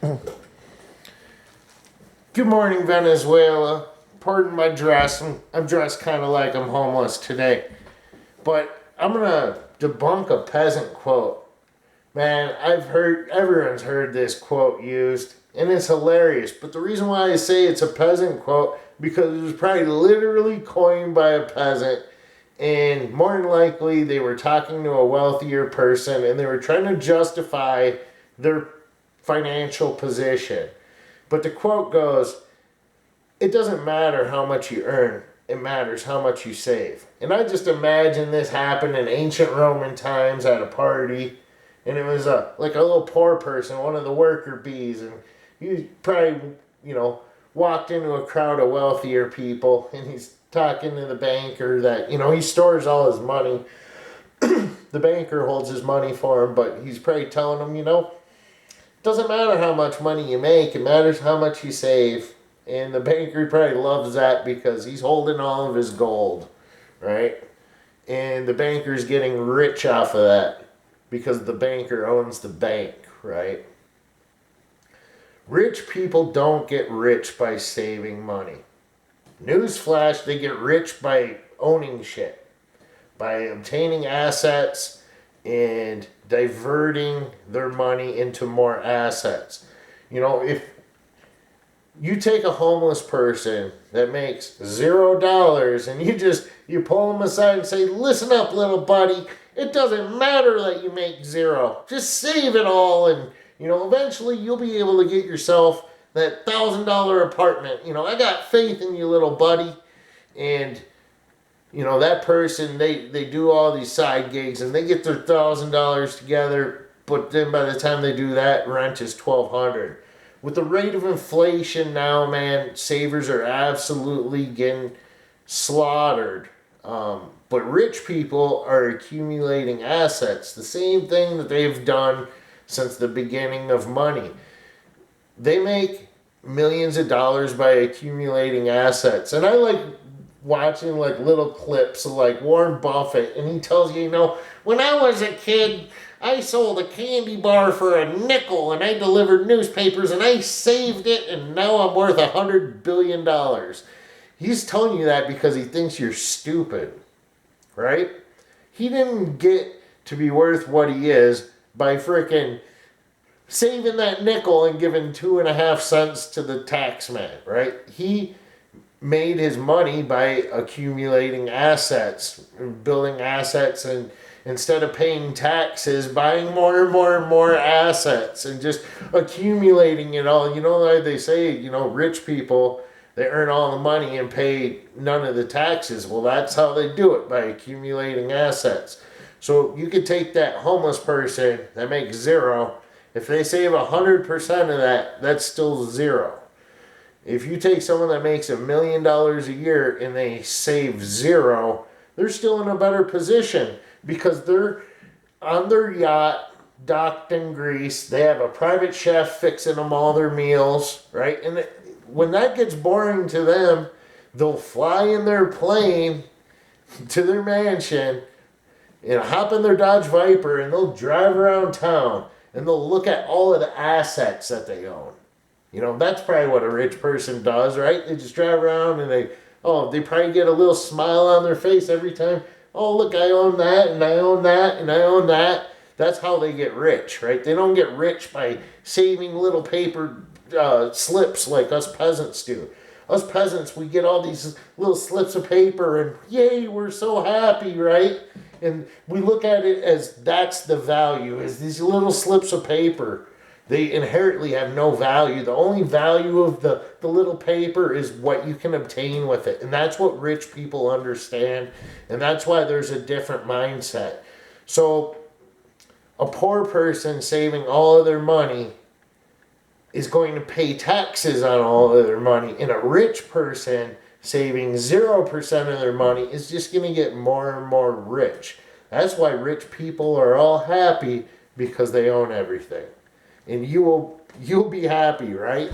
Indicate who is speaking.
Speaker 1: Good morning, Venezuela. Pardon my dress. I'm dressed kind of like I'm homeless today. But I'm going to debunk a peasant quote. Man, everyone's heard this quote used, and it's hilarious. But the reason why I say it's a peasant quote, because it was probably literally coined by a peasant, and more than likely they were talking to a wealthier person, and they were trying to justify their financial position. But the quote goes, it doesn't matter how much you earn, it matters how much you save. And I just imagine this happened in ancient Roman times at a party, and it was like a little poor person, one of the worker bees, and he probably, walked into a crowd of wealthier people, and he's talking to the banker that, he stores all his money. The banker holds his money for him, but he's probably telling him, doesn't matter how much money you make, it matters how much you save. And the banker probably loves that because he's holding all of his gold, right? And the banker's getting rich off of that because the banker owns the bank, right? Rich people don't get rich by saving money. Newsflash, they get rich by owning shit, by obtaining assets and diverting their money into more assets. If you take a homeless person that makes $0 and you pull them aside and say, listen up, little buddy, it doesn't matter that you make zero. Just save it all, and eventually you'll be able to get yourself that $1,000 apartment. I got faith in you, little buddy. And that person, they do all these side gigs and they get their $1,000 together, but then by the time they do that, rent is $1,200. With the rate of inflation now, man, savers are absolutely getting slaughtered. But rich people are accumulating assets, the same thing that they've done since the beginning of money. They make millions of dollars by accumulating assets. And I like watching little clips of Warren Buffett, and he tells you, when I was a kid, I sold a candy bar for a nickel, and I delivered newspapers, and I saved it, and now I'm worth $100 billion. He's telling you that because he thinks you're stupid, right? He didn't get to be worth what he is by frickin' saving that nickel and giving 2.5 cents to the tax man, right? He made his money by accumulating assets, building assets, and instead of paying taxes, buying more and more and more assets and just accumulating it all. Like they say, rich people, they earn all the money and pay none of the taxes. Well, that's how they do it, by accumulating assets. So you could take that homeless person that makes zero. If they save 100% of that, that's still zero. If you take someone that makes $1 million a year and they save zero, they're still in a better position because they're on their yacht, docked in Greece. They have a private chef fixing them all their meals, right? And when that gets boring to them, they'll fly in their plane to their mansion and hop in their Dodge Viper, and they'll drive around town and they'll look at all of the assets that they own. That's probably what a rich person does, right? They just drive around and they probably get a little smile on their face every time. Oh, look, I own that, and I own that, and I own that. That's how they get rich, right? They don't get rich by saving little paper slips like us peasants do. Us peasants, we get all these little slips of paper, and yay, we're so happy, right? And we look at it as that's the value, is these little slips of paper. They inherently have no value. The only value of the little paper is what you can obtain with it. And that's what rich people understand. And that's why there's a different mindset. So a poor person saving all of their money is going to pay taxes on all of their money. And a rich person saving 0% of their money is just going to get more and more rich. That's why rich people are all happy, because they own everything. And you'll be happy, right?